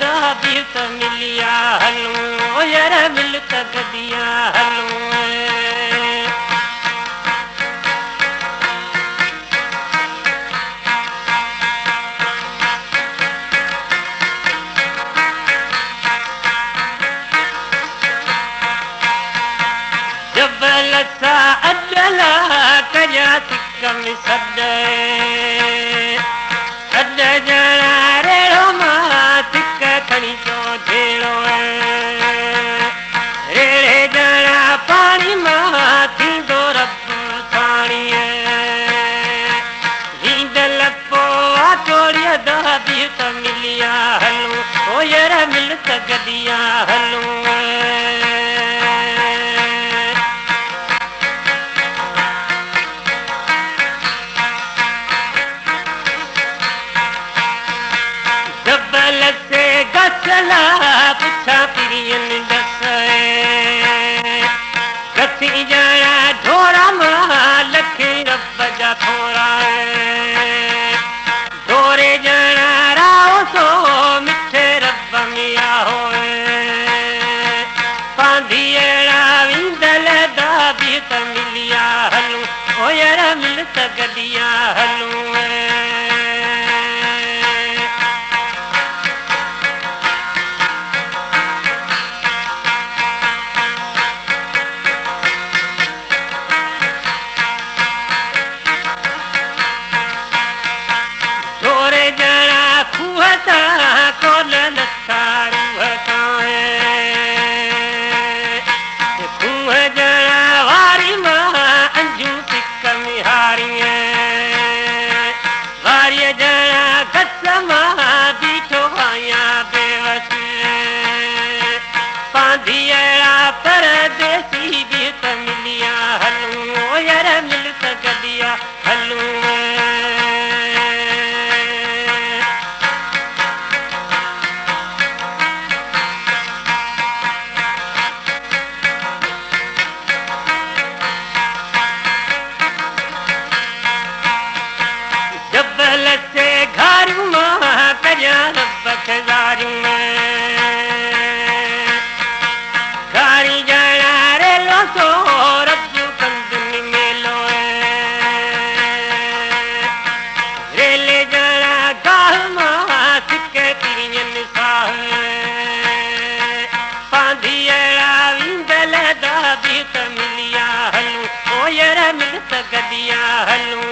दाबी त मिलिया हलूं यार मिल त गदिया हलूं जबल सा अदला कया सिकम सद अद जना रेड़ो मां सिक खणी चो धेड़ो रेड़े जना पानी मां थींदो रब पाणी हींदल पो आटोड़िया दाबी त मिलिया हलूं ओ यार मिल त गदिया हलूं गसला पुछा पिरियन दस गसी ॼणा ढोरा मां लखी रब जा थोरा ढोरे ॼणा राओ सो मिठे रब मिया हो पांधी अहिड़ा विंदल दाबी त मिलिया हलूं ओ यार मिल त गदिया हलूं परदेसी भी त मिलिया हलूं यार मिल त गदिया हलूं जबल से घारू मां कया रब खजारू घारी ॼणा रेलो सो रब कंदुनि मेलो रेले ॼणा गाह मां सिक तिरियन साह पांधी अहिड़ा विंदल दाबी त मिलिया हलूं ओ यार मिल त गदिया हलूं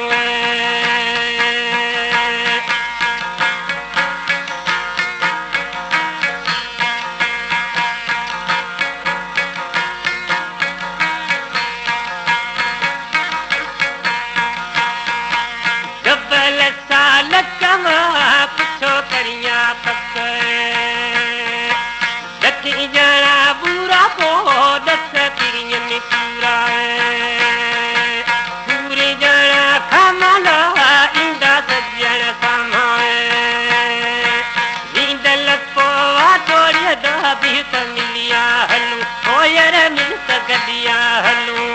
पुछो करिया पक लखी ॼणा बुरा पो दस तिरियन पूरा पूरी ॼणा खामला ईंदा सजण सामा वींदल पो आटोड़िया दाबी त मिलिया हलूं ओ यार मिल त गदिया हलूं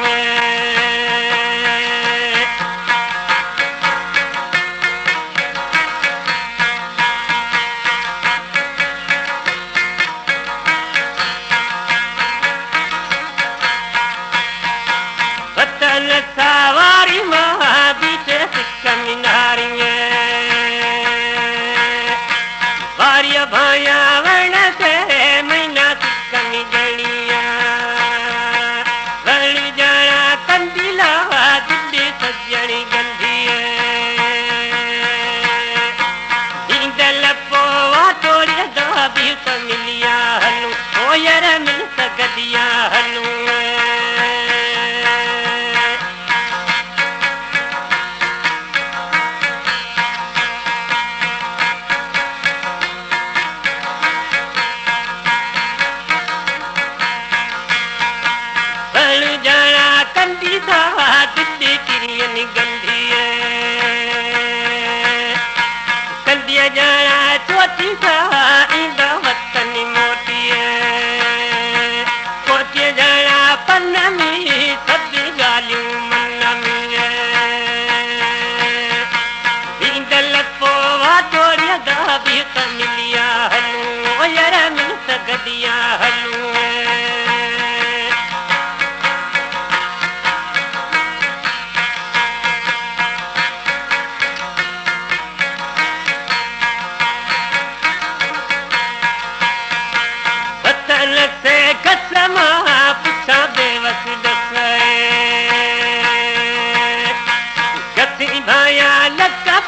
सवारी मां बीच सिक मिनारियां वारिया भाया वण ते महीना सिक मिजणिया वण ॼणा कंदिला दिल्ली सजणी गंधी हींदल पो आटोड़िया दाबी त मिलिया हलूं ओ यार मिल त गदिया हलूं दिल्ली किरियन गंधी कंदिया ॼणा चोटी सां ईंदा वतन मोटी कोटीअ ॼणा पन में सभु ॻाल्हियूं मन में वींदल पो वाटोड़िया दाबी त मिलिया हलूं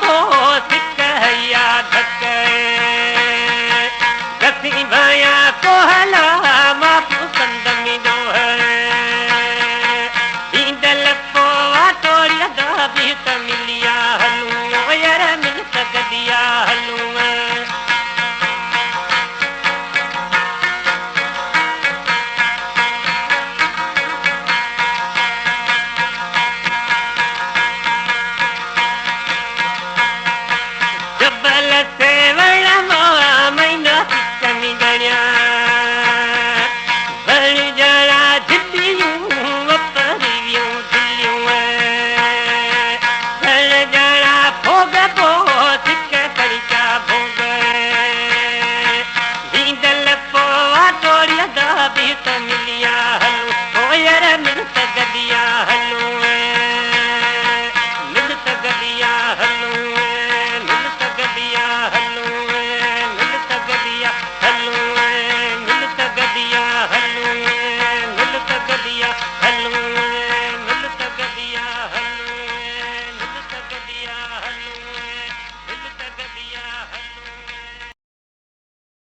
पोइ सिक याद कसी भया तो हला मां पसंद मिलो ईंदल पोइ थोरी बि त मिलिया हलूं यार मिल सघंदिया हलूं जबल से